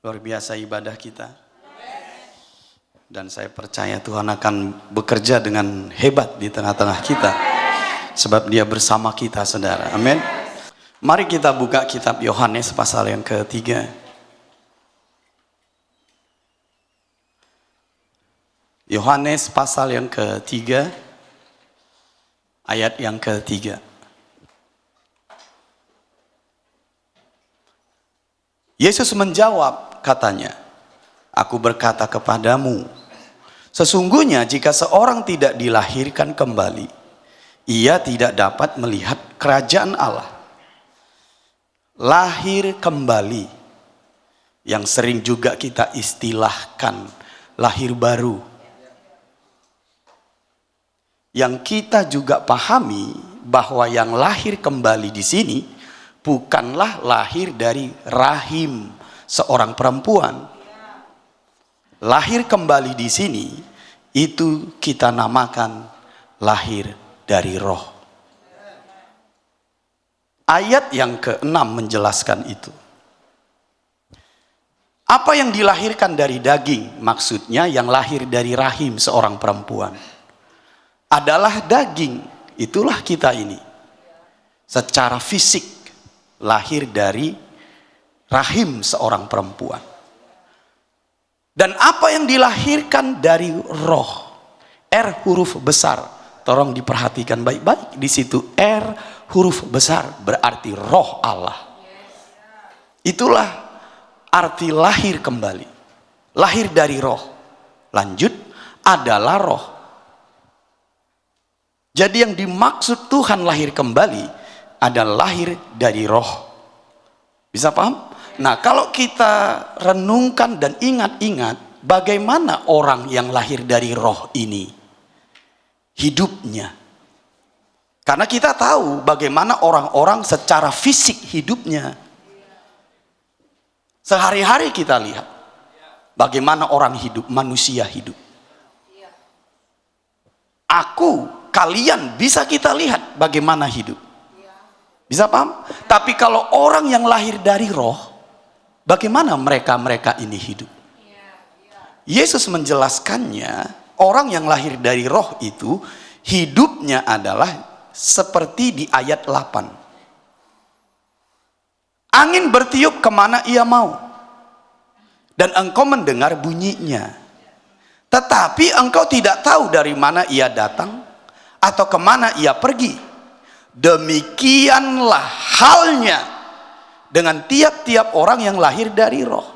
Luar biasa ibadah kita. Dan saya percaya Tuhan akan bekerja dengan hebat di tengah-tengah kita. Sebab Dia bersama kita, saudara. Amin. Mari kita buka kitab Yohanes pasal yang ketiga. Yohanes pasal yang ketiga, ayat yang ketiga. Yesus menjawab, katanya, "Aku berkata kepadamu, sesungguhnya jika seorang tidak dilahirkan kembali, ia tidak dapat melihat kerajaan Allah." Lahir kembali, yang sering juga kita istilahkan lahir baru. Yang kita juga pahami bahwa yang lahir kembali di sini bukanlah lahir dari rahim seorang perempuan. Lahir kembali di sini itu kita namakan lahir dari roh. Ayat yang ke-6 menjelaskan itu. Apa yang dilahirkan dari daging, maksudnya yang lahir dari rahim seorang perempuan, adalah daging. Itulah kita ini. Secara fisik lahir dari rahim seorang perempuan. Dan apa yang dilahirkan dari roh, R huruf besar, tolong diperhatikan baik-baik di situ. R huruf besar berarti roh Allah. Itulah arti lahir kembali. Lahir dari roh. Lanjut, adalah roh. Jadi yang dimaksud Tuhan lahir kembali adalah lahir dari roh. Bisa paham? Nah, kalau kita renungkan dan ingat-ingat bagaimana orang yang lahir dari roh ini hidupnya. Karena kita tahu bagaimana orang-orang secara fisik hidupnya. Sehari-hari kita lihat bagaimana orang hidup, manusia hidup. Aku, kalian bisa kita lihat bagaimana hidup. Bisa paham? Tapi kalau orang yang lahir dari roh, bagaimana mereka ini hidup? Yesus menjelaskannya, orang yang lahir dari roh itu hidupnya adalah seperti di ayat 8. Angin bertiup kemana ia mau, dan engkau mendengar bunyinya. Tetapi engkau tidak tahu dari mana ia datang atau kemana ia pergi. Demikianlah halnya dengan tiap-tiap orang yang lahir dari roh.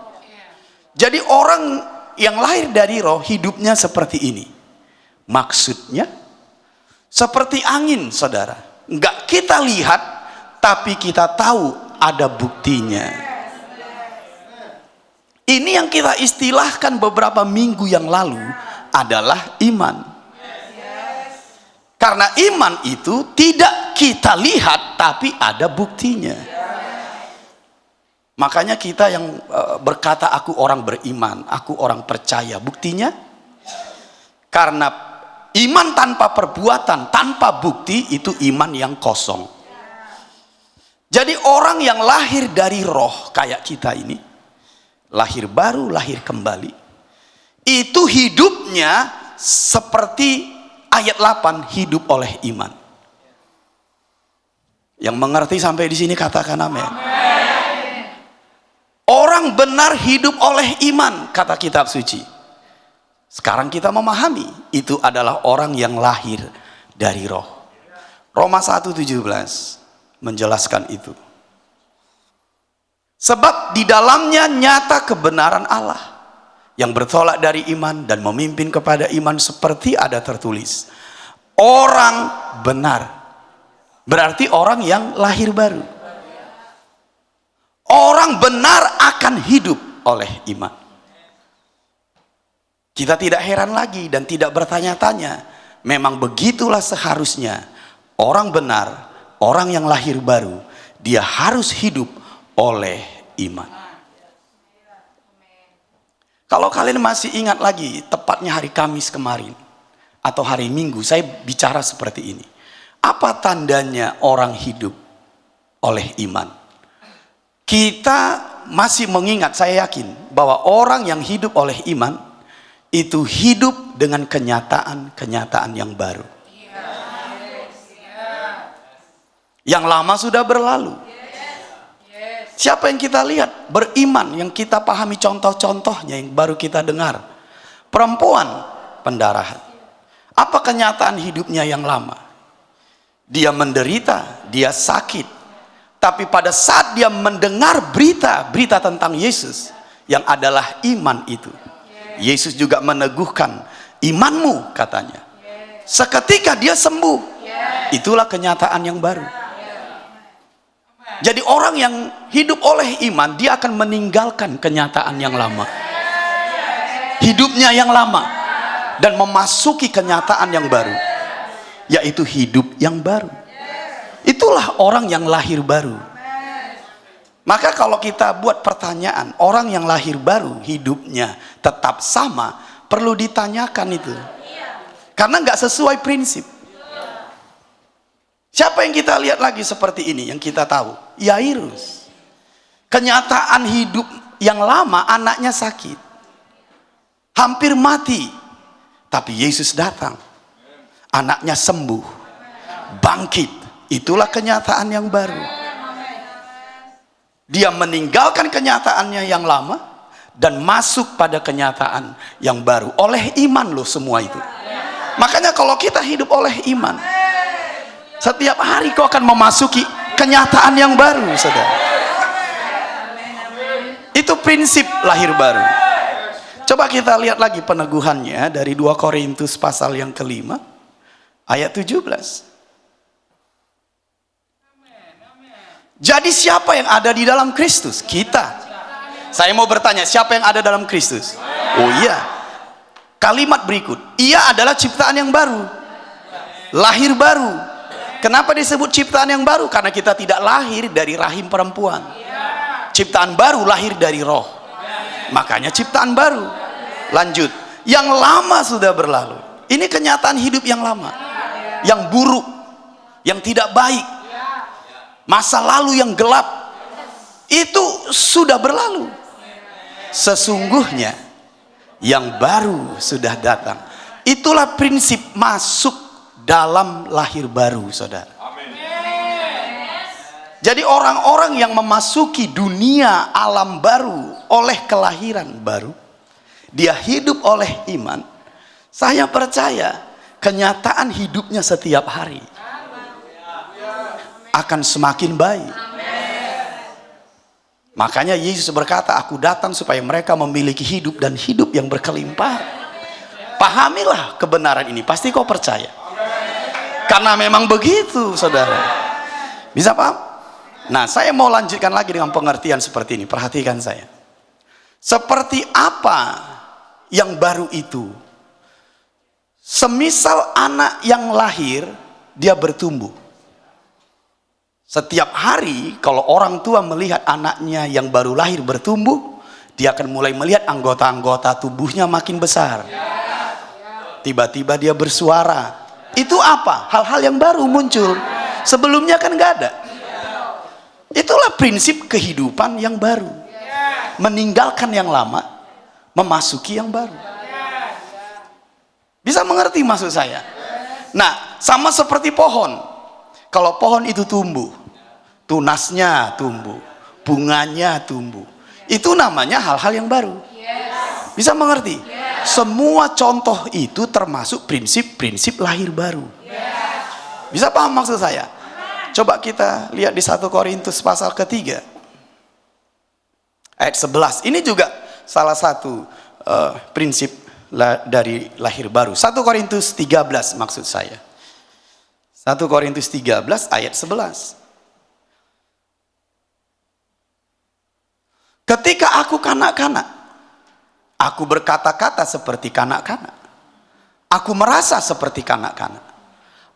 Jadi orang yang lahir dari roh hidupnya seperti ini. Maksudnya seperti angin, saudara. Enggak kita lihat, tapi kita tahu ada buktinya. Ini yang kita istilahkan beberapa minggu yang lalu adalah iman. Karena iman itu tidak kita lihat, tapi ada buktinya. Makanya kita yang berkata aku orang beriman, aku orang percaya. Buktinya? Karena iman tanpa perbuatan, tanpa bukti, itu iman yang kosong. Jadi orang yang lahir dari roh kayak kita ini, lahir baru, lahir kembali, itu hidupnya seperti ayat 8, hidup oleh iman. Yang mengerti sampai di sini katakan amin. Orang benar hidup oleh iman, kata kitab suci. Sekarang kita memahami itu adalah orang yang lahir dari roh. Roma 1:17 menjelaskan itu. Sebab di dalamnya nyata kebenaran Allah yang bertolak dari iman dan memimpin kepada iman, seperti ada tertulis, orang benar. Berarti orang yang lahir baru. Orang benar akan hidup oleh iman. Kita tidak heran lagi dan tidak bertanya-tanya. Memang begitulah seharusnya. Orang benar, orang yang lahir baru, dia harus hidup oleh iman. Kalau kalian masih ingat lagi, tepatnya hari Kamis kemarin atau hari Minggu, saya bicara seperti ini. Apa tandanya orang hidup oleh iman? Kita masih mengingat, saya yakin bahwa orang yang hidup oleh iman itu hidup dengan kenyataan-kenyataan yang baru. Yang lama sudah berlalu. Siapa yang kita lihat beriman, yang kita pahami contoh-contohnya, yang baru kita dengar? Perempuan pendarahan. Apa kenyataan hidupnya yang lama? Dia menderita, dia sakit. Tapi pada saat dia mendengar berita tentang Yesus, yang adalah iman itu, Yesus juga meneguhkan imanmu, katanya. Seketika dia sembuh. Itulah kenyataan yang baru. Jadi orang yang hidup oleh iman, dia akan meninggalkan kenyataan yang lama, hidupnya yang lama, dan memasuki kenyataan yang baru, yaitu hidup yang baru. Itulah orang yang lahir baru. Maka kalau kita buat pertanyaan, orang yang lahir baru hidupnya tetap sama, perlu ditanyakan itu, karena nggak sesuai prinsip. Siapa yang kita lihat lagi seperti ini, yang kita tahu? Yairus. Kenyataan hidup yang lama, anaknya sakit, hampir mati, tapi Yesus datang, anaknya sembuh, bangkit. Itulah kenyataan yang baru. Dia meninggalkan kenyataannya yang lama dan masuk pada kenyataan yang baru oleh iman loh, semua itu. Makanya kalau kita hidup oleh iman, setiap hari kau akan memasuki kenyataan yang baru, saudara. Itu prinsip lahir baru. Coba kita lihat lagi peneguhannya dari 2 Korintus pasal yang ke-5 ayat 17. Jadi siapa yang ada di dalam Kristus? Kita. Saya mau bertanya, siapa yang ada dalam Kristus? Oh iya. Kalimat berikut, ia adalah ciptaan yang baru, lahir baru. Kenapa disebut ciptaan yang baru? Karena kita tidak lahir dari rahim perempuan. Ciptaan baru lahir dari roh. Makanya ciptaan baru. Lanjut, yang lama sudah berlalu. Ini kenyataan hidup yang lama, yang buruk, yang tidak baik, masa lalu yang gelap, itu sudah berlalu. Sesungguhnya yang baru sudah datang. Itulah prinsip masuk dalam lahir baru, saudara. Jadi orang-orang yang memasuki dunia alam baru oleh kelahiran baru, dia hidup oleh iman. Saya percaya kenyataan hidupnya setiap hari akan semakin baik. Makanya Yesus berkata, aku datang supaya mereka memiliki hidup dan hidup yang berkelimpahan. Pahamilah kebenaran ini, pasti kau percaya. Karena memang begitu, saudara. Bisa paham? Nah, saya mau lanjutkan lagi dengan pengertian seperti ini. Perhatikan saya. Seperti apa yang baru itu? Semisal anak yang lahir, dia bertumbuh. Setiap hari kalau orang tua melihat anaknya yang baru lahir bertumbuh, dia akan mulai melihat anggota-anggota tubuhnya makin besar. Tiba-tiba dia bersuara. Itu apa? Hal-hal yang baru muncul. Sebelumnya kan nggak ada. Itulah prinsip kehidupan yang baru. Meninggalkan yang lama, memasuki yang baru. Bisa mengerti maksud saya? Nah, sama seperti pohon. Kalau pohon itu tumbuh, tunasnya tumbuh, bunganya tumbuh, itu namanya hal-hal yang baru. Bisa mengerti? Semua contoh itu termasuk prinsip-prinsip lahir baru. Bisa paham maksud saya? Coba kita lihat di 1 Korintus pasal ke-3 ayat 11. Ini juga salah satu prinsip dari lahir baru. 1 Korintus 13 maksud saya. 1 Korintus 13 ayat 11. Ketika aku kanak-kanak, aku berkata-kata seperti kanak-kanak. Aku merasa seperti kanak-kanak.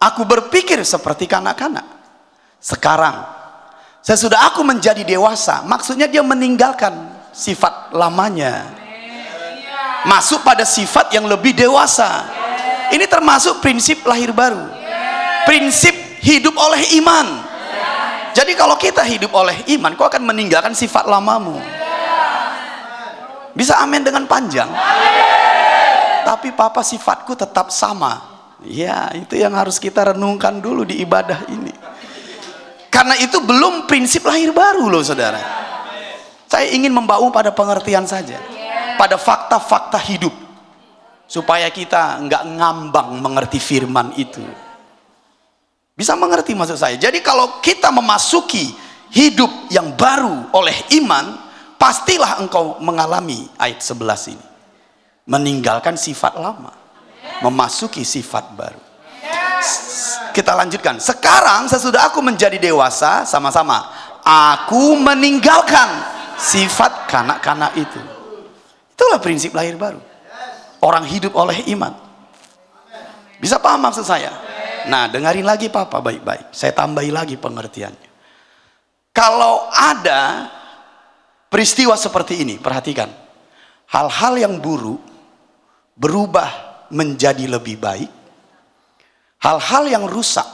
Aku berpikir seperti kanak-kanak. Sekarang, sesudah aku menjadi dewasa, maksudnya dia meninggalkan sifat lamanya, masuk pada sifat yang lebih dewasa. Ini termasuk prinsip lahir baru. Prinsip hidup oleh iman. Jadi kalau kita hidup oleh iman, kau akan meninggalkan sifat lamamu. Bisa amin dengan panjang. Tapi Papa, sifatku tetap sama. Ya, itu yang harus kita renungkan dulu di ibadah ini. Karena itu belum prinsip lahir baru loh saudara. Saya ingin membawa pada pengertian saja, pada fakta-fakta hidup, supaya kita nggak ngambang mengerti firman itu. Bisa mengerti maksud saya? Jadi kalau kita memasuki hidup yang baru oleh iman, pastilah engkau mengalami ayat 11 ini. Meninggalkan sifat lama, memasuki sifat baru. Kita lanjutkan. Sekarang sesudah aku menjadi dewasa, sama-sama, aku meninggalkan sifat kanak-kanak itu. Itulah prinsip lahir baru. Orang hidup oleh iman. Bisa paham maksud saya? Nah, dengarin lagi Papa baik-baik. Saya tambahi lagi pengertiannya. Kalau ada peristiwa seperti ini, perhatikan. Hal-hal yang buruk berubah menjadi lebih baik. Hal-hal yang rusak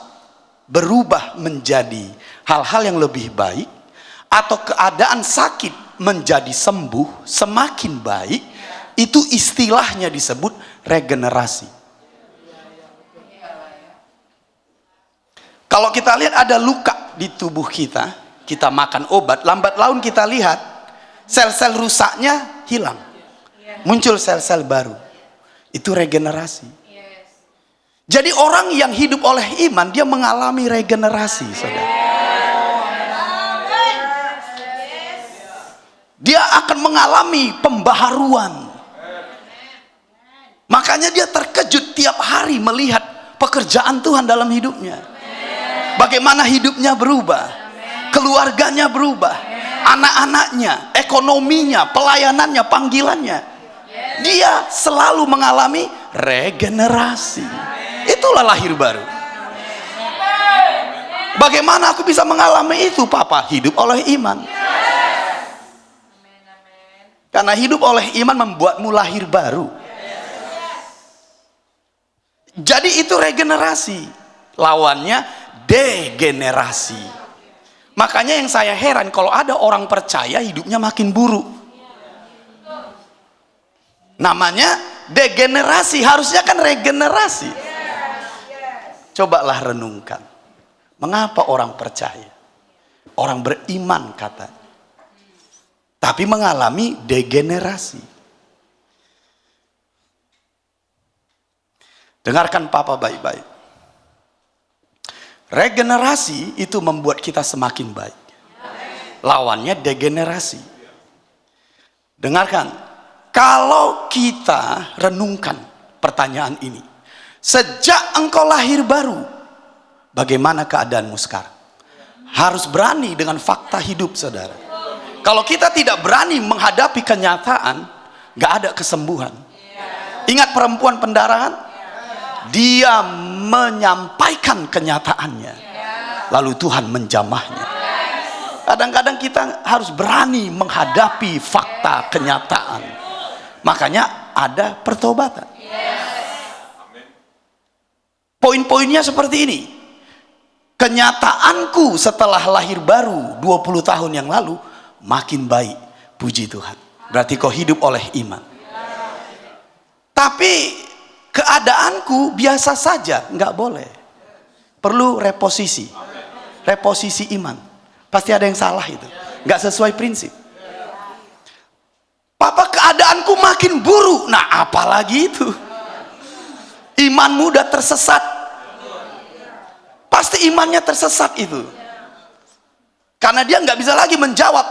berubah menjadi hal-hal yang lebih baik. Atau keadaan sakit menjadi sembuh, semakin baik. Itu istilahnya disebut regenerasi. Kalau kita lihat ada luka di tubuh kita, kita makan obat, lambat laun kita lihat sel-sel rusaknya hilang, muncul sel-sel baru. Itu regenerasi. Jadi orang yang hidup oleh iman, dia mengalami regenerasi, saudara. Dia akan mengalami pembaharuan. Makanya dia terkejut tiap hari melihat pekerjaan Tuhan dalam hidupnya. Bagaimana hidupnya berubah, keluarganya berubah, anak-anaknya, ekonominya, pelayanannya, panggilannya. Dia selalu mengalami regenerasi. Itulah lahir baru. Bagaimana aku bisa mengalami itu, Papa? Hidup oleh iman. Karena hidup oleh iman membuatmu lahir baru. Jadi itu regenerasi. Lawannya degenerasi. Makanya yang saya heran kalau ada orang percaya hidupnya makin buruk. Namanya degenerasi, harusnya kan regenerasi. Cobalah renungkan. Mengapa orang percaya, orang beriman katanya, tapi mengalami degenerasi? Dengarkan Papa baik-baik. Regenerasi itu membuat kita semakin baik. Lawannya degenerasi. Dengarkan. Kalau kita renungkan pertanyaan ini, sejak engkau lahir baru, bagaimana keadaanmu sekarang? Harus berani dengan fakta hidup, saudara. Kalau kita tidak berani menghadapi kenyataan, gak ada kesembuhan. Ingat perempuan pendarahan? Dia menyampaikan kenyataannya, lalu Tuhan menjamahnya. Kadang-kadang kita harus berani menghadapi fakta kenyataan. Makanya ada pertobatan. Poin-poinnya seperti ini. Kenyataanku setelah lahir baru 20 tahun yang lalu makin baik, puji Tuhan. Berarti kau hidup oleh iman. Tapi keadaanku biasa saja, nggak boleh. Perlu reposisi. Reposisi iman. Pasti ada yang salah itu. Nggak sesuai prinsip. Papa, keadaanku makin buruk. Nah, apalagi itu? Imanmu udah tersesat. Pasti imannya tersesat itu. Karena dia nggak bisa lagi menjawab,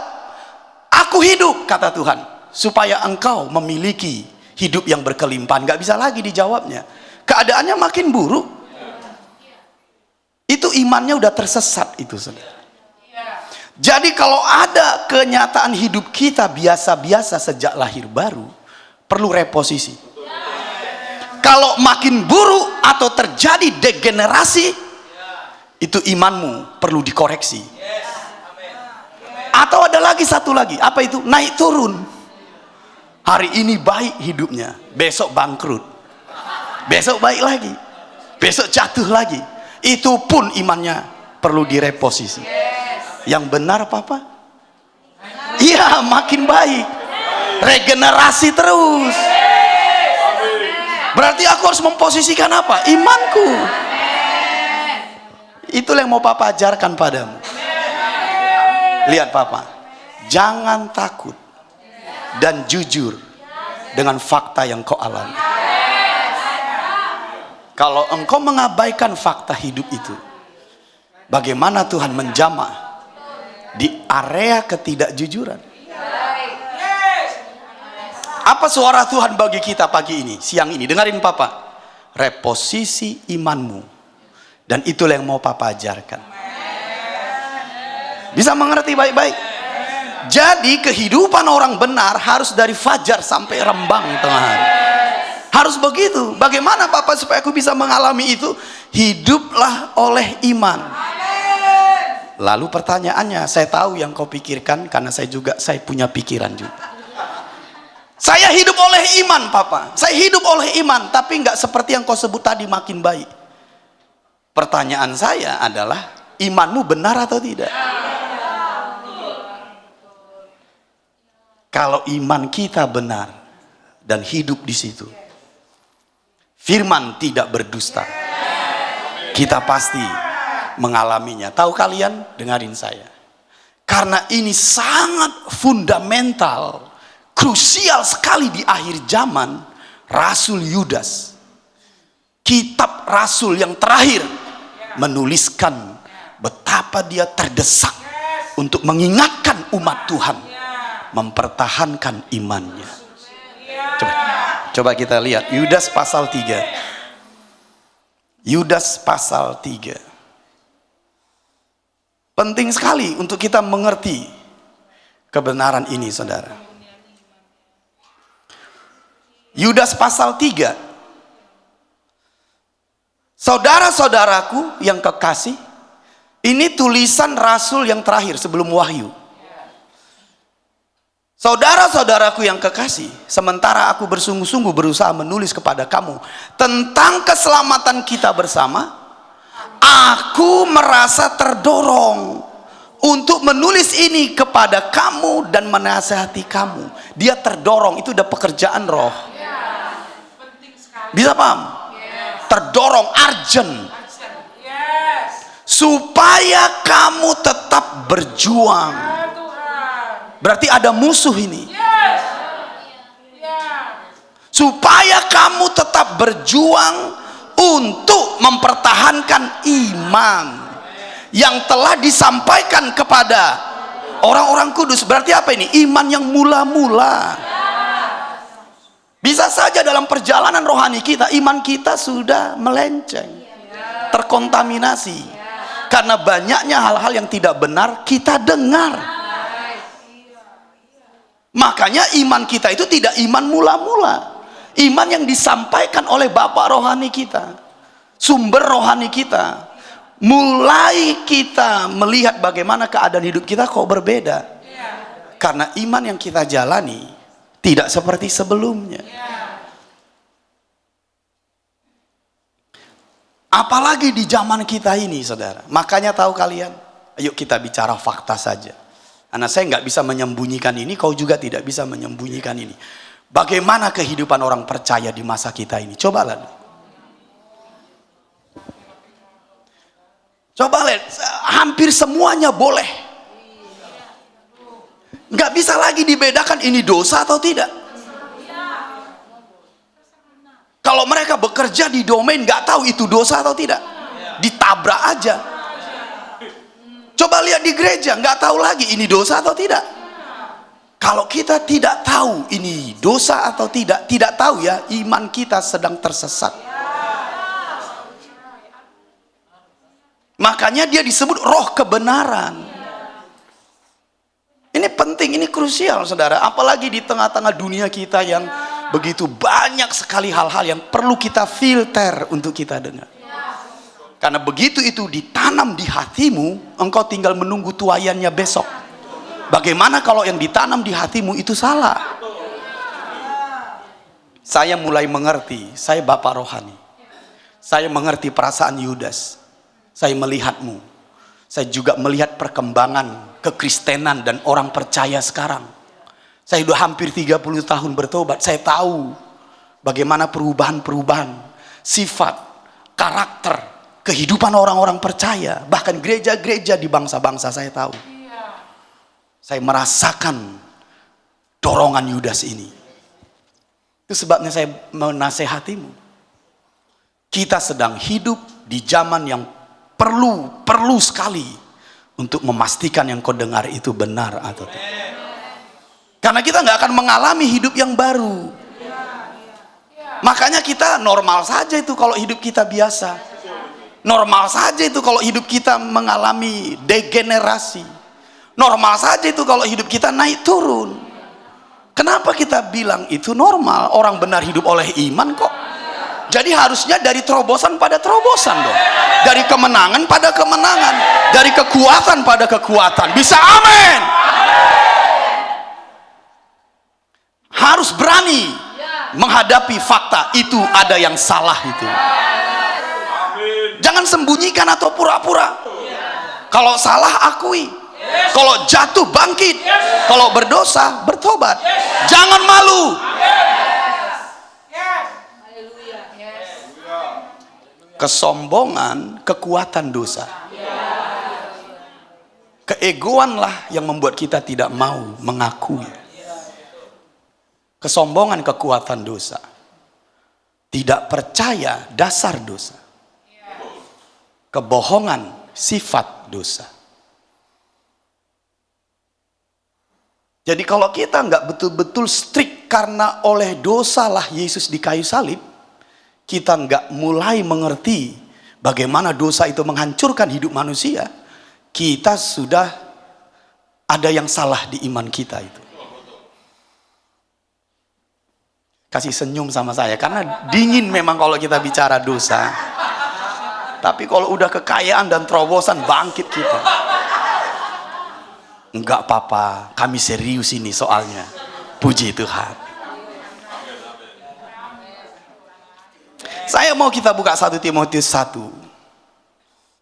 aku hidup, kata Tuhan, supaya engkau memiliki hidup yang berkelimpahan. Nggak bisa lagi dijawabnya. Keadaannya makin buruk. Itu imannya udah tersesat itu, saudara. Jadi kalau ada kenyataan hidup kita biasa-biasa sejak lahir baru, perlu reposisi. Kalau makin buruk atau terjadi degenerasi, itu imanmu perlu dikoreksi. Atau ada lagi satu lagi, apa itu? Naik turun. Hari ini baik hidupnya, besok bangkrut. Besok baik lagi, besok jatuh lagi. Itu pun imannya perlu direposisi. Yang benar, Papa? Iya, makin baik. regenerasi terus. Berarti aku harus memposisikan apa? Imanku. Itulah yang mau Papa ajarkan padamu. Lihat Papa, jangan takut dan jujur dengan fakta yang kau alami. Kalau engkau mengabaikan fakta hidup itu, bagaimana Tuhan menjamah di area ketidakjujuran? Apa suara Tuhan bagi kita pagi ini, siang ini? Dengarin Papa, reposisi imanmu. Dan itulah yang mau Papa ajarkan. Bisa mengerti baik-baik? Jadi kehidupan orang benar harus dari fajar sampai rembang tengah hari. Harus begitu. Bagaimana Papa supaya aku bisa mengalami itu? Hiduplah oleh iman. Lalu pertanyaannya, saya tahu yang kau pikirkan karena saya punya pikiran juga. Saya hidup oleh iman Papa. Saya hidup oleh iman, tapi nggak seperti yang kau sebut tadi makin baik. Pertanyaan saya adalah, imanmu benar atau tidak? Kalau iman kita benar dan hidup di situ, firman tidak berdusta, kita pasti mengalaminya. Tahu kalian? Dengarin saya. Karena ini sangat fundamental, krusial sekali di akhir zaman. Rasul Yudas, kitab Rasul yang terakhir, menuliskan betapa dia terdesak untuk mengingatkan umat Tuhan mempertahankan imannya. Coba kita lihat Yudas pasal 3. Yudas pasal 3. Penting sekali untuk kita mengerti kebenaran ini, saudara. Yudas pasal 3. Saudara-saudaraku yang kekasih, ini tulisan Rasul yang terakhir sebelum Wahyu. Saudara-saudaraku yang kekasih, sementara aku bersungguh-sungguh berusaha menulis kepada kamu tentang keselamatan kita bersama, aku merasa terdorong untuk menulis ini kepada kamu dan menasihati kamu. Dia terdorong, itu udah pekerjaan roh. Bisa paham? Terdorong, urgent, supaya kamu tetap berjuang. Berarti ada musuh ini. Supaya kamu tetap berjuang untuk mempertahankan iman yang telah disampaikan kepada orang-orang kudus. Berarti apa ini? Iman yang mula-mula. Bisa saja dalam perjalanan rohani kita, iman kita sudah melenceng, terkontaminasi, karena banyaknya hal-hal yang tidak benar kita dengar. Makanya iman kita itu tidak iman mula-mula, iman yang disampaikan oleh Bapak rohani kita, sumber rohani kita. Mulai kita melihat bagaimana keadaan hidup kita kok berbeda, karena iman yang kita jalani tidak seperti sebelumnya. Apalagi di zaman kita ini, saudara. Makanya tahu kalian, ayo kita bicara fakta saja. Karena saya nggak bisa menyembunyikan ini, kau juga tidak bisa menyembunyikan ini. Bagaimana kehidupan orang percaya di masa kita ini? Coba lihat, hampir semuanya boleh. Nggak bisa lagi dibedakan ini dosa atau tidak. Kalau mereka bekerja di domain nggak tahu itu dosa atau tidak, ditabrak aja. Coba lihat di gereja, nggak tahu lagi ini dosa atau tidak. Kalau kita tidak tahu ini dosa atau tidak tahu ya, iman kita sedang tersesat. Makanya dia disebut roh kebenaran. Ini penting, ini krusial, saudara. Apalagi di tengah-tengah dunia kita yang begitu banyak sekali hal-hal yang perlu kita filter untuk kita dengar. Karena begitu itu ditanam di hatimu, engkau tinggal menunggu tuaiannya besok. Bagaimana kalau yang ditanam di hatimu itu salah? Saya mulai mengerti, saya Bapak rohani. Saya mengerti perasaan Yudas. Saya melihatmu. Saya juga melihat perkembangan kekristenan dan orang percaya sekarang. Saya sudah hampir 30 tahun bertobat. Saya tahu bagaimana perubahan-perubahan sifat, karakter, kehidupan orang-orang percaya. Bahkan gereja-gereja di bangsa-bangsa saya tahu. Saya merasakan dorongan Yudas ini. Itu sebabnya saya menasehatimu. Kita sedang hidup di zaman yang perlu sekali untuk memastikan yang kau dengar itu benar atau tidak. Karena kita nggak akan mengalami hidup yang baru. Makanya kita normal saja itu kalau hidup kita biasa. Normal saja itu kalau hidup kita mengalami degenerasi. Normal saja itu kalau hidup kita naik turun. Kenapa kita bilang itu normal? Orang benar hidup oleh iman kok. Jadi harusnya dari terobosan pada terobosan dong. Dari kemenangan pada kemenangan. Dari kekuatan pada kekuatan. Bisa amin. Harus berani menghadapi fakta itu ada yang salah itu. Jangan sembunyikan atau pura-pura. Kalau salah akui. Kalau jatuh bangkit. Kalau berdosa bertobat. Jangan malu. Kesombongan kekuatan dosa. Keegoanlah yang membuat kita tidak mau mengakui. Kesombongan kekuatan dosa. Tidak percaya dasar dosa. Kebohongan sifat dosa. Jadi kalau kita nggak betul-betul strict karena oleh dosalah Yesus di kayu salib, kita nggak mulai mengerti bagaimana dosa itu menghancurkan hidup manusia, kita sudah ada yang salah di iman kita itu. Kasih senyum sama saya karena dingin memang kalau kita bicara dosa. Tapi kalau udah kekayaan dan terobosan bangkit kita. Enggak apa-apa, kami serius ini soalnya. Puji Tuhan. Saya mau kita buka 1 Timotius 1.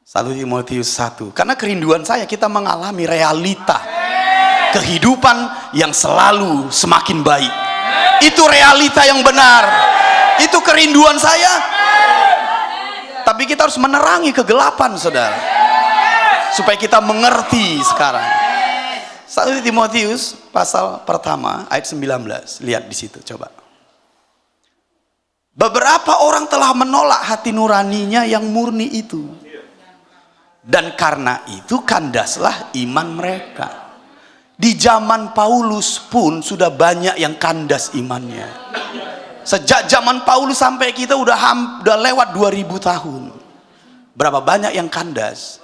1 Timotius 1. Karena kerinduan saya kita mengalami realita kehidupan yang selalu semakin baik. Itu realita yang benar. Itu kerinduan saya. Tapi kita harus menerangi kegelapan, saudara. Supaya kita mengerti sekarang. 1 Timotius pasal pertama ayat 19. Lihat di situ coba. Beberapa orang telah menolak hati nuraninya yang murni itu. Dan karena itu kandaslah iman mereka. Di zaman Paulus pun sudah banyak yang kandas imannya. Sejak zaman Paulus sampai kita udah lewat 2000 tahun. Berapa banyak yang kandas?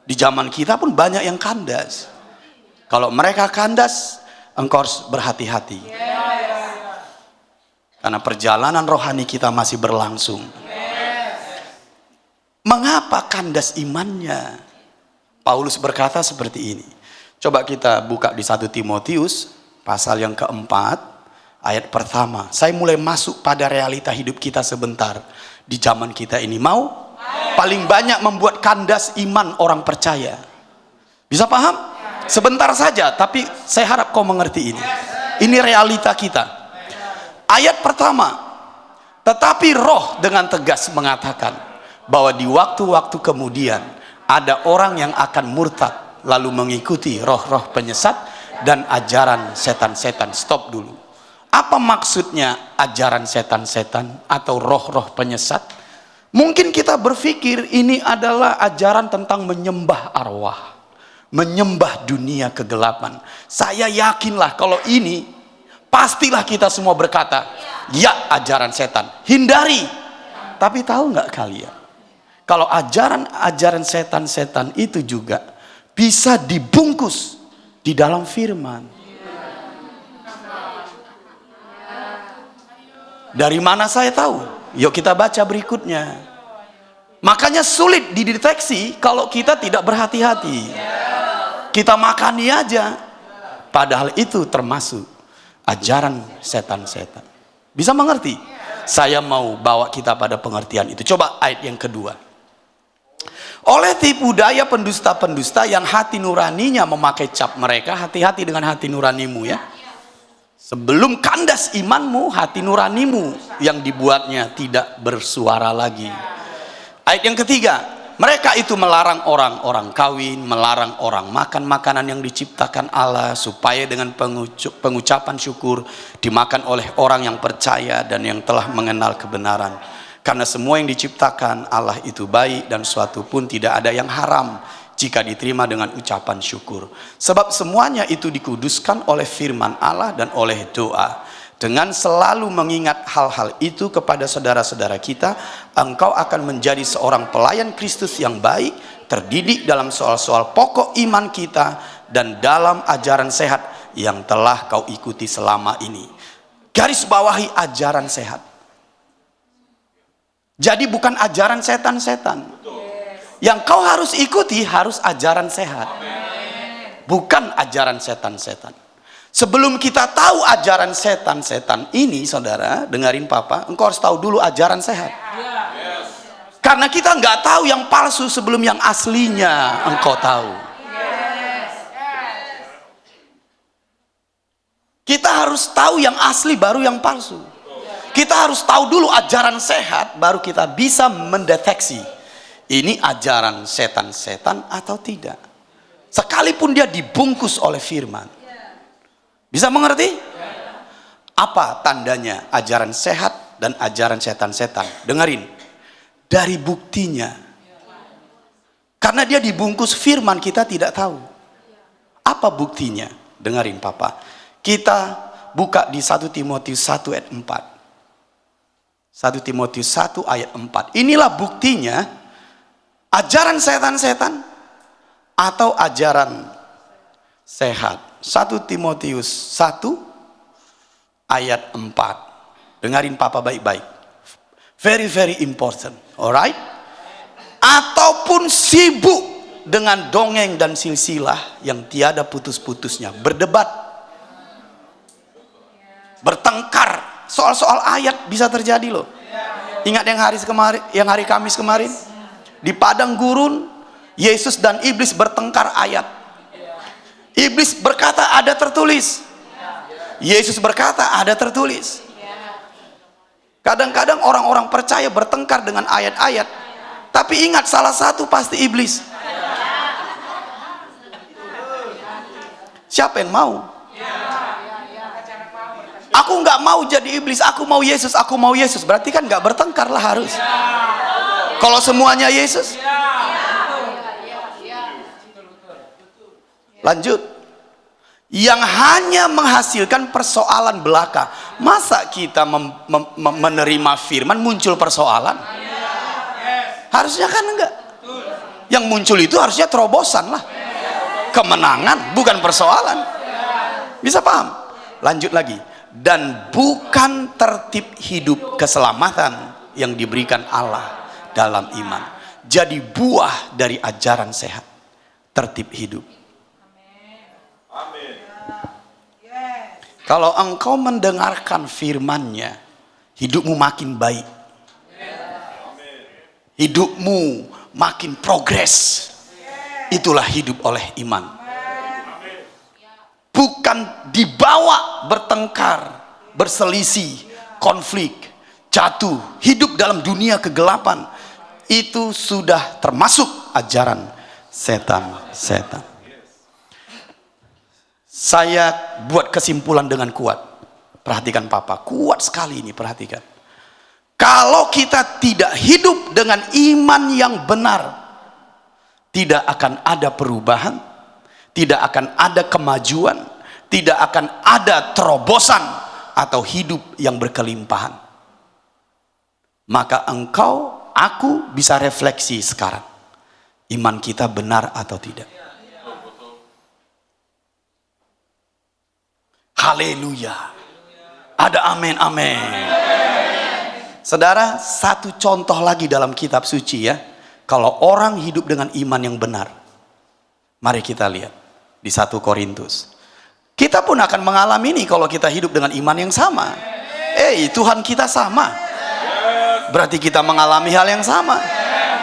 Di zaman kita pun banyak yang kandas. Kalau mereka kandas, engkau harus berhati-hati. Karena perjalanan rohani kita masih berlangsung. Mengapa kandas imannya? Paulus berkata seperti ini. Coba kita buka di 1 Timotius pasal yang keempat ayat pertama. Saya mulai masuk pada realita hidup kita sebentar di zaman kita ini. Mau? Paling banyak membuat kandas iman orang percaya. Bisa paham? Sebentar saja, tapi saya harap kau mengerti ini. Ini realita kita. Ayat pertama. Tetapi roh dengan tegas mengatakan bahwa di waktu-waktu kemudian ada orang yang akan murtad lalu mengikuti roh-roh penyesat dan ajaran setan-setan. Stop dulu. Apa maksudnya ajaran setan-setan atau roh-roh penyesat? Mungkin kita berpikir ini adalah ajaran tentang menyembah arwah, menyembah dunia kegelapan. Saya yakinlah kalau ini pastilah kita semua berkata, ya ajaran setan. Hindari. Tapi tahu nggak kalian? Kalau ajaran setan-setan itu juga bisa dibungkus di dalam firman. Dari mana saya tahu? Yuk kita baca berikutnya. Makanya sulit dideteksi kalau kita tidak berhati-hati. Kita makani aja. Padahal itu termasuk ajaran setan-setan. Bisa mengerti? Saya mau bawa kita pada pengertian itu. Coba ayat yang kedua. Oleh tipu daya pendusta-pendusta yang hati nuraninya memakai cap mereka. Hati-hati dengan hati nuranimu ya. Sebelum kandas imanmu, hati nuranimu yang dibuatnya tidak bersuara lagi. Ayat yang ketiga, mereka itu melarang orang kawin, melarang orang makan makanan yang diciptakan Allah, supaya dengan pengucapan syukur dimakan oleh orang yang percaya dan yang telah mengenal kebenaran. Karena semua yang diciptakan Allah itu baik, dan suatu pun tidak ada yang haram jika diterima dengan ucapan syukur. Sebab semuanya itu dikuduskan oleh firman Allah dan oleh doa. Dengan selalu mengingat hal-hal itu kepada saudara-saudara kita, engkau akan menjadi seorang pelayan Kristus yang baik, terdidik dalam soal-soal pokok iman kita, dan dalam ajaran sehat yang telah kau ikuti selama ini. Garis bawahi ajaran sehat. Jadi bukan ajaran setan-setan. Yang kau harus ikuti harus ajaran sehat, bukan ajaran setan-setan. Sebelum kita tahu ajaran setan-setan ini, saudara, dengarin papa, engkau harus tahu dulu ajaran sehat. Karena kita nggak tahu yang palsu sebelum yang aslinya engkau tahu. Kita harus tahu yang asli baru yang palsu. Kita harus tahu dulu ajaran sehat, baru kita bisa mendeteksi ini ajaran setan-setan atau tidak. Sekalipun dia dibungkus oleh firman. Bisa mengerti? Apa tandanya ajaran sehat dan ajaran setan-setan? Dengerin. Dari buktinya. Karena dia dibungkus firman, kita tidak tahu. Apa buktinya? Dengerin papa. Kita buka di 1 Timotius 1 ayat 4. 1 Timotius 1 ayat 4. Inilah buktinya. Ajaran setan-setan atau ajaran sehat. 1 Timotius 1 ayat 4. Dengarin papa baik-baik. Very very important. Alright? Ataupun sibuk dengan dongeng dan silsilah yang tiada putus-putusnya, berdebat, bertengkar soal-soal ayat bisa terjadi loh. Ingat yang hari Kamis kemarin? Di padang gurun, Yesus dan iblis bertengkar ayat. Iblis berkata ada tertulis. Yesus berkata ada tertulis. Kadang-kadang orang-orang percaya bertengkar dengan ayat-ayat, tapi ingat salah satu pasti iblis. Siapa yang mau? Aku nggak mau jadi iblis, aku mau Yesus, aku mau Yesus. Berarti kan nggak bertengkar lah harus. Kalau semuanya Yesus. Lanjut. Yang hanya menghasilkan persoalan belaka. Masa kita menerima firman muncul persoalan? Harusnya kan enggak. Yang muncul itu harusnya terobosan lah. Kemenangan, bukan persoalan. Bisa paham? Lanjut lagi. Dan bukan tertib hidup keselamatan yang diberikan Allah dalam iman. Jadi buah dari ajaran sehat, tertib hidup. Amin. Kalau engkau mendengarkan firman-Nya, hidupmu makin baik. Hidupmu makin progres. Itulah hidup oleh iman. Bukan dibawa bertengkar, berselisih, konflik, jatuh, hidup dalam dunia kegelapan. Itu sudah termasuk ajaran setan-setan. Saya buat kesimpulan dengan kuat. Perhatikan papa, kuat sekali ini, perhatikan. Kalau kita tidak hidup dengan iman yang benar, tidak akan ada perubahan, tidak akan ada kemajuan, tidak akan ada terobosan atau hidup yang berkelimpahan. Maka engkau, aku bisa refleksi sekarang. Iman kita benar atau tidak. Haleluya. Ada amin, amin. Saudara, satu contoh lagi dalam kitab suci ya. Kalau orang hidup dengan iman yang benar. Mari kita lihat di 1 Korintus. Kita pun akan mengalami ini kalau kita hidup dengan iman yang sama. Tuhan kita sama. Berarti kita mengalami hal yang sama.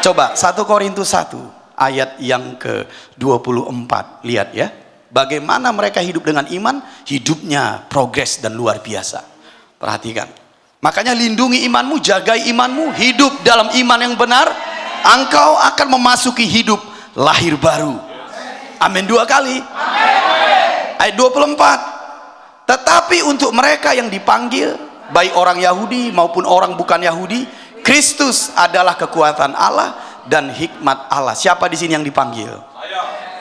Coba 1 Korintus 1 ayat yang ke-24. Lihat ya. Bagaimana mereka hidup dengan iman? Hidupnya progres dan luar biasa. Perhatikan. Makanya lindungi imanmu, jagai imanmu, hidup dalam iman yang benar. Engkau akan memasuki hidup lahir baru. Amin 2 kali. Ayat 24. Tetapi untuk mereka yang dipanggil, baik orang Yahudi maupun orang bukan Yahudi, Kristus adalah kekuatan Allah dan hikmat Allah. Siapa di sini yang dipanggil?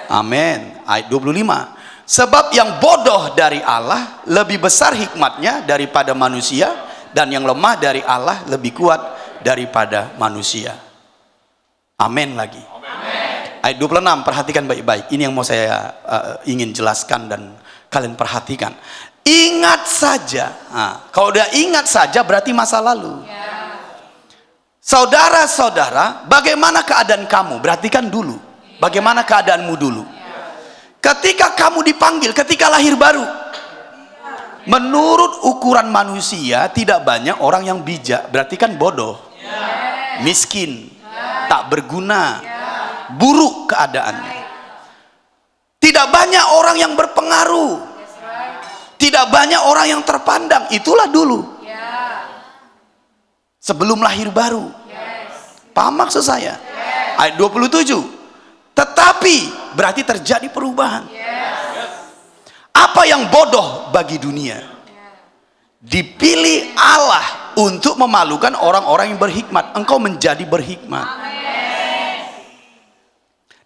Amin. Ayat 25. Sebab yang bodoh dari Allah lebih besar hikmatnya daripada manusia, dan yang lemah dari Allah lebih kuat daripada manusia. Amin lagi. Ayat 26, perhatikan baik-baik. Ini yang mau saya ingin jelaskan dan kalian perhatikan. Ingat saja. Kalau udah ingat saja berarti masa lalu. Saudara-saudara, bagaimana keadaan kamu? Perhatikan dulu. Bagaimana keadaanmu dulu? Ketika kamu dipanggil, ketika lahir baru. Menurut ukuran manusia, tidak banyak orang yang bijak. Berarti kan bodoh. Miskin. Tak berguna. Buruk keadaannya. Tidak banyak orang yang berpengaruh. Tidak banyak orang yang terpandang. Itulah dulu. Sebelum lahir baru. Paham maksud saya? Ayat 27. Tetapi berarti terjadi perubahan. Apa yang bodoh bagi dunia dipilih Allah untuk memalukan orang-orang yang berhikmat. Engkau menjadi berhikmat.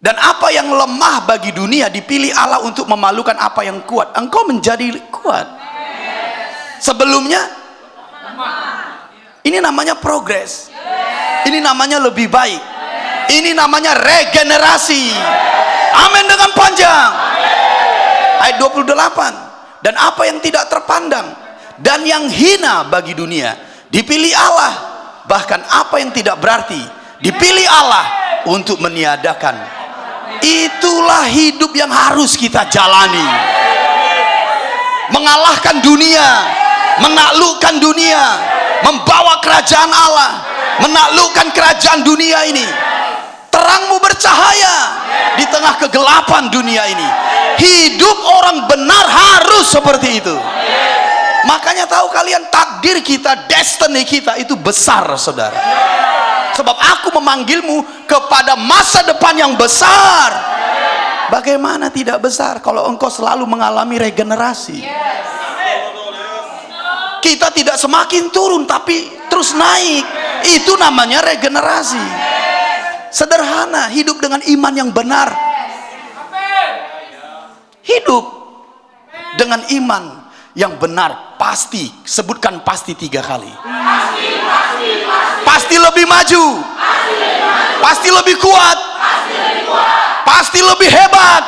Dan apa yang lemah bagi dunia dipilih Allah untuk memalukan apa yang kuat. Engkau menjadi kuat. Sebelumnya ini namanya progres. Ini namanya lebih baik. Ini namanya regenerasi. Amin dengan panjang. Ayat 28. Dan apa yang tidak terpandang dan yang hina bagi dunia dipilih Allah. Bahkan apa yang tidak berarti dipilih Allah untuk meniadakan. Itulah hidup yang harus kita jalani. Mengalahkan dunia, menaklukkan dunia, membawa kerajaan Allah, menaklukkan kerajaan dunia ini. Terangmu bercahaya di tengah kegelapan dunia ini. Hidup orang benar harus seperti itu. Makanya tahu kalian, takdir kita, destiny kita itu besar, saudara. Sebab aku memanggilmu kepada masa depan yang besar. Bagaimana tidak besar kalau engkau selalu mengalami regenerasi? Kita tidak semakin turun tapi terus naik. Itu namanya regenerasi. Sederhana, hidup dengan iman yang benar. Hidup dengan iman yang benar. Pasti, sebutkan pasti 3 kali. Pasti lebih maju. Pasti lebih kuat. Pasti lebih hebat.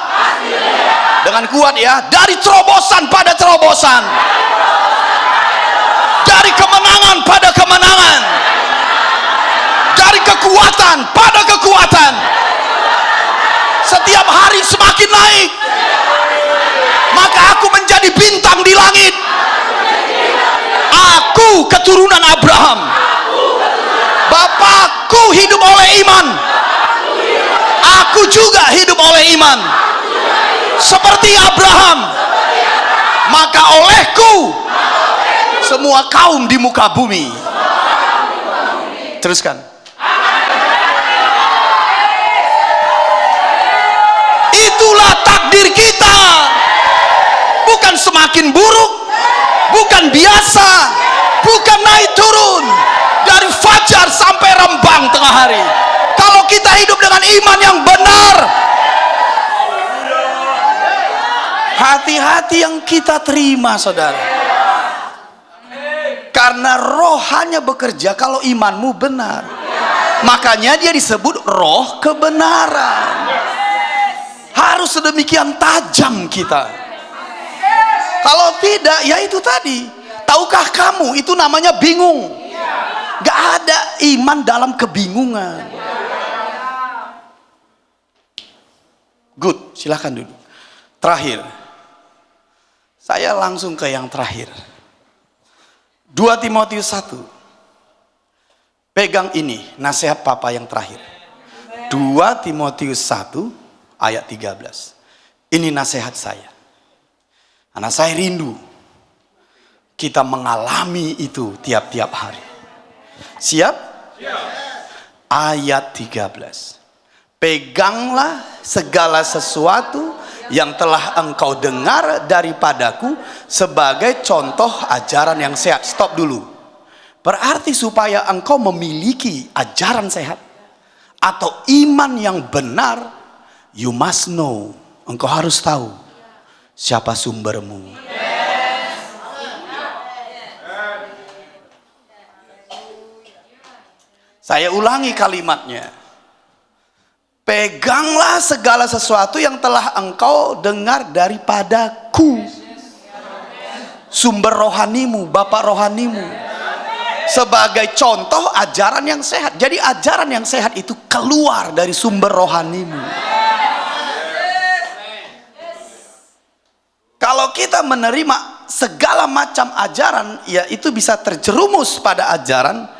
Dengan kuat ya, dari terobosan pada terobosan. Dari kemenangan pada kemenangan. Dari kekuatan pada kekuatan. Setiap hari semakin naik. Maka aku menjadi bintang di langit. Aku keturunan Abraham. Bapakku hidup oleh iman. Aku juga hidup oleh iman. Seperti Abraham. Maka olehku semua kaum di muka bumi. Teruskan. Itulah takdir kita. Bukan semakin buruk, bukan biasa, bukan naik turun dari fajar sampai rembang tengah hari. Kalau kita hidup dengan iman yang benar, hati-hati yang kita terima, saudara. Karena roh hanya bekerja kalau imanmu benar. Makanya dia disebut roh kebenaran. Harus sedemikian tajam kita. Kalau tidak, ya itu tadi. Tahukah kamu, itu namanya bingung. Gak ada iman dalam kebingungan. Good, silahkan duduk. Terakhir, saya langsung ke yang terakhir. 2 Timotius 1. Pegang ini, nasihat papa yang terakhir. 2 Timotius 1 ayat 13. Ini nasihat saya. Karena saya rindu kita mengalami itu tiap-tiap hari. Siap? Ayat 13. Peganglah segala sesuatu yang telah engkau dengar daripadaku sebagai contoh ajaran yang sehat. Stop dulu. Berarti supaya engkau memiliki ajaran sehat atau iman yang benar, you must know. Engkau harus tahu siapa sumbermu. Saya ulangi kalimatnya. Peganglah segala sesuatu yang telah engkau dengar daripadaku. Sumber rohanimu, bapak rohanimu. Sebagai contoh ajaran yang sehat. Jadi ajaran yang sehat itu keluar dari sumber rohanimu. Kalau kita menerima segala macam ajaran, ya itu bisa terjerumus pada ajaran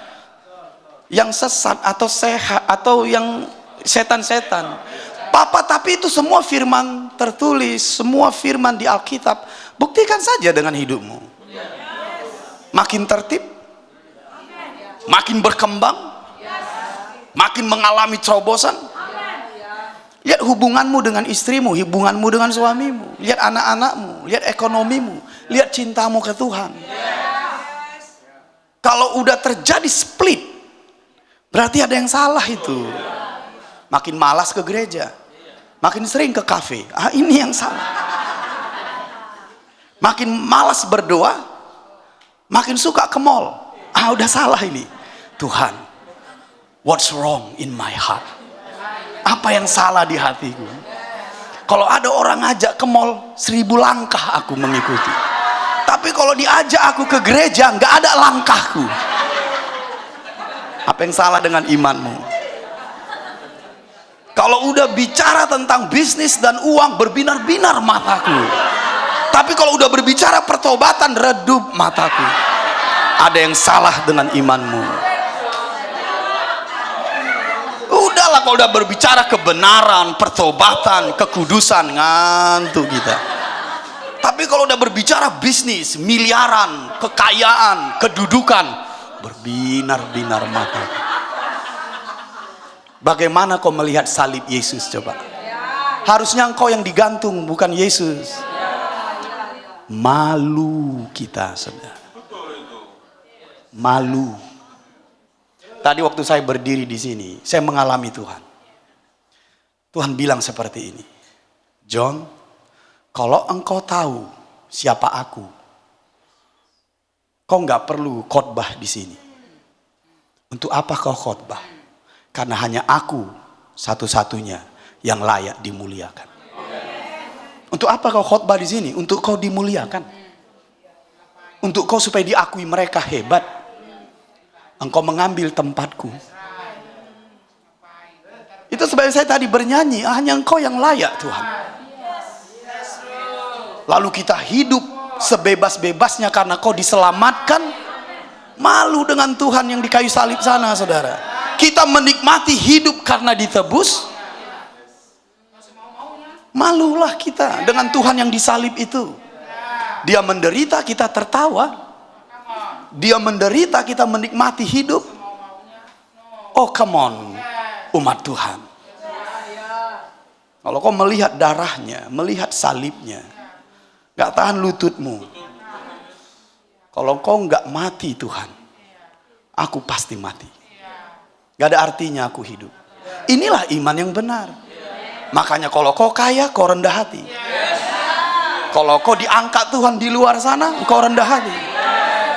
yang sesat atau sehat atau yang setan-setan. Papa, tapi itu semua firman tertulis, semua firman di Alkitab. Buktikan saja dengan hidupmu. Makin tertib, makin berkembang, makin mengalami terobosan. Lihat hubunganmu dengan istrimu, hubunganmu dengan suamimu, lihat anak-anakmu, lihat ekonomimu, lihat cintamu ke Tuhan. Kalau udah terjadi split, berarti ada yang salah itu. Makin malas ke gereja, makin sering ke kafe. Ini yang salah. Makin malas berdoa, makin suka ke mall. Udah salah ini. Tuhan, what's wrong in my heart? Apa yang salah di hatiku? Kalau ada orang ngajak ke mall, 1000 langkah aku mengikuti. Tapi kalau diajak aku ke gereja, nggak ada langkahku. Apa yang salah dengan imanmu? Kalau udah bicara tentang bisnis dan uang, berbinar-binar mataku. Tapi kalau udah berbicara pertobatan, redup mataku. Ada yang salah dengan imanmu. Udahlah, kalau udah berbicara kebenaran, pertobatan, kekudusan, ngantuk kita. Tapi kalau udah berbicara bisnis, miliaran, kekayaan, kedudukan, berbinar-binar mata. Bagaimana kau melihat salib Yesus coba? Harusnya engkau yang digantung, bukan Yesus. Malu kita, saudara. Malu. Tadi waktu saya berdiri di sini, saya mengalami Tuhan. Tuhan bilang seperti ini, John, kalau engkau tahu siapa aku, kau nggak perlu khotbah di sini. Untuk apa kau khotbah? Karena hanya aku satu-satunya yang layak dimuliakan. Untuk apa kau khotbah di sini? Untuk kau dimuliakan. Untuk kau supaya diakui mereka hebat. Engkau mengambil tempatku. Itu sebabnya saya tadi bernyanyi, hanya engkau yang layak Tuhan. Lalu kita hidup sebebas-bebasnya karena kau diselamatkan. Malu dengan Tuhan yang di kayu salib sana, saudara. Kita menikmati hidup karena ditebus. Malulah kita dengan Tuhan yang disalib itu. Dia menderita, kita tertawa. Dia menderita, kita menikmati hidup. Oh come on, umat Tuhan. Kalau kau melihat darahnya, melihat salibnya, gak tahan lututmu. Kalau kau gak mati Tuhan, aku pasti mati. Gak ada artinya aku hidup. Inilah iman yang benar. Makanya kalau kau kaya, kau rendah hati. Kalau kau diangkat Tuhan di luar sana, kau rendah hati.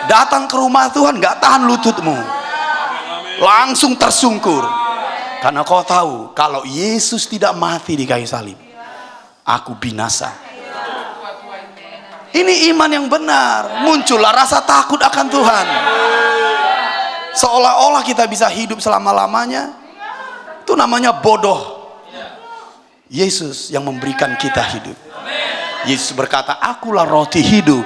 Datang ke rumah Tuhan, gak tahan lututmu, langsung tersungkur. Karena kau tahu, kalau Yesus tidak mati di kayu salib, aku binasa. Ini iman yang benar. Muncullah rasa takut akan Tuhan. Seolah-olah kita bisa hidup selama-lamanya. Itu namanya bodoh. Yesus yang memberikan kita hidup. Yesus berkata, akulah roti hidup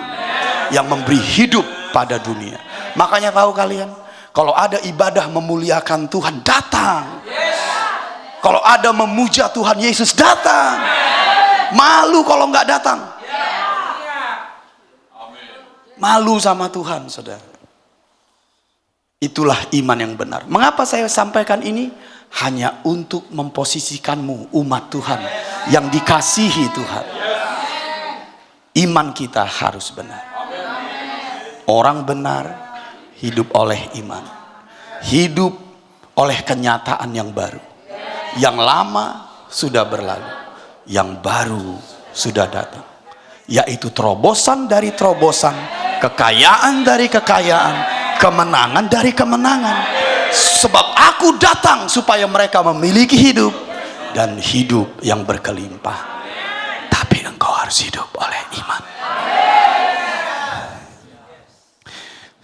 yang memberi hidup pada dunia. Makanya tahu kalian, kalau ada ibadah memuliakan Tuhan, datang. Kalau ada memuja Tuhan Yesus, datang. Malu kalau nggak datang. Malu sama Tuhan, saudara. Itulah iman yang benar. Mengapa saya sampaikan ini? Hanya untuk memposisikanmu umat Tuhan yang dikasihi Tuhan. Iman kita harus benar. Orang benar hidup oleh iman. Hidup oleh kenyataan yang baru. Yang lama sudah berlalu, yang baru sudah datang. Yaitu terobosan dari terobosan, kekayaan dari kekayaan, kemenangan dari kemenangan. Sebab aku datang supaya mereka memiliki hidup dan hidup yang berkelimpah. Tapi engkau harus hidup oleh iman.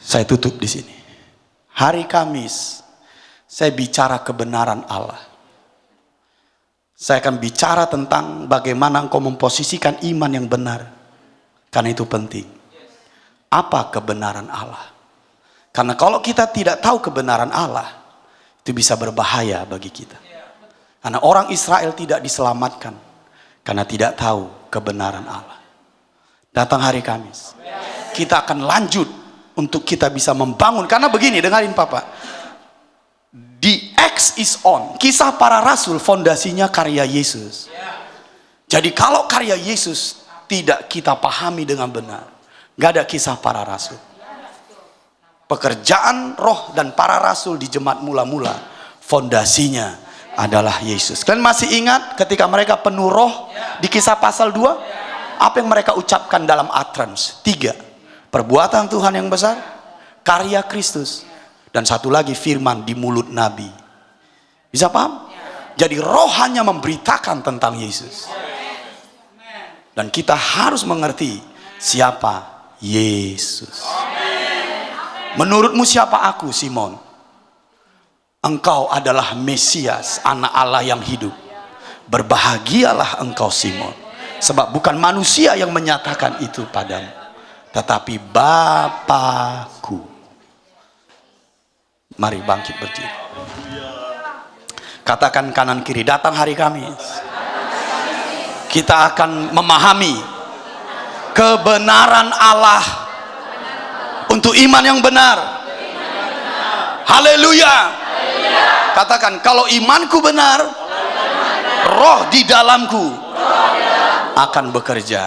Saya tutup di sini. Hari Kamis saya bicara kebenaran Allah. Saya akan bicara tentang bagaimana engkau memposisikan iman yang benar. Karena itu penting. Apa kebenaran Allah? Karena kalau kita tidak tahu kebenaran Allah, itu bisa berbahaya bagi kita. Karena orang Israel tidak diselamatkan karena tidak tahu kebenaran Allah. Datang hari Kamis, kita akan lanjut untuk kita bisa membangun. Karena begini, dengarin Papa. The X is on. Kisah para rasul fondasinya karya Yesus. Jadi kalau karya Yesus tidak kita pahami dengan benar, gak ada kisah para rasul. Pekerjaan roh dan para rasul di jemaat mula-mula, fondasinya adalah Yesus. Kalian masih ingat ketika mereka penuh roh di Kisah pasal 2? Apa yang mereka ucapkan dalam utterance? 3. Perbuatan Tuhan yang besar, karya Kristus, dan satu lagi firman di mulut Nabi. Bisa paham? Jadi roh hanya memberitakan tentang Yesus. Dan kita harus mengerti siapa Yesus. Menurutmu siapa aku, Simon? Engkau adalah Mesias, anak Allah yang hidup. Berbahagialah engkau, Simon. Sebab bukan manusia yang menyatakan itu padamu, tetapi Bapa-Ku. Mari bangkit berdiri. Katakan kanan kiri, datang hari Kamis. Kita akan memahami kebenaran Allah untuk iman yang benar. Haleluya. Katakan, kalau imanku benar, roh di dalamku akan bekerja.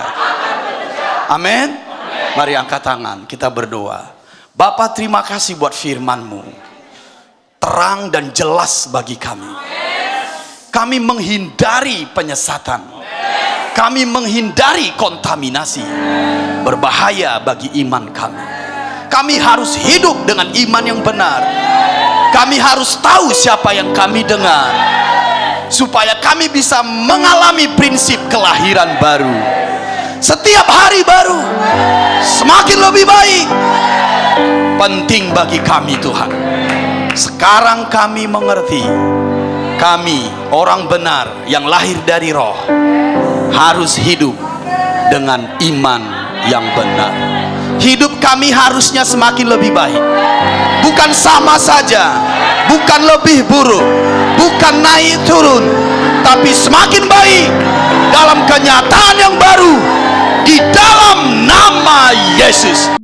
Amin. Mari angkat tangan, kita berdoa. Bapa, terima kasih buat firman-Mu. Terang dan jelas bagi kami. Kami menghindari penyesatan. Kami menghindari kontaminasi. Berbahaya bagi iman kami. Kami harus hidup dengan iman yang benar. Kami harus tahu siapa yang kami dengar, supaya kami bisa mengalami prinsip kelahiran baru. Setiap hari baru semakin lebih baik. Penting bagi kami, Tuhan. Sekarang kami mengerti, kami orang benar yang lahir dari roh harus hidup dengan iman yang benar. Hidup kami harusnya semakin lebih baik. Bukan sama saja, bukan lebih buruk, bukan naik turun, tapi semakin baik dalam kenyataan yang baru di dalam nama Yesus.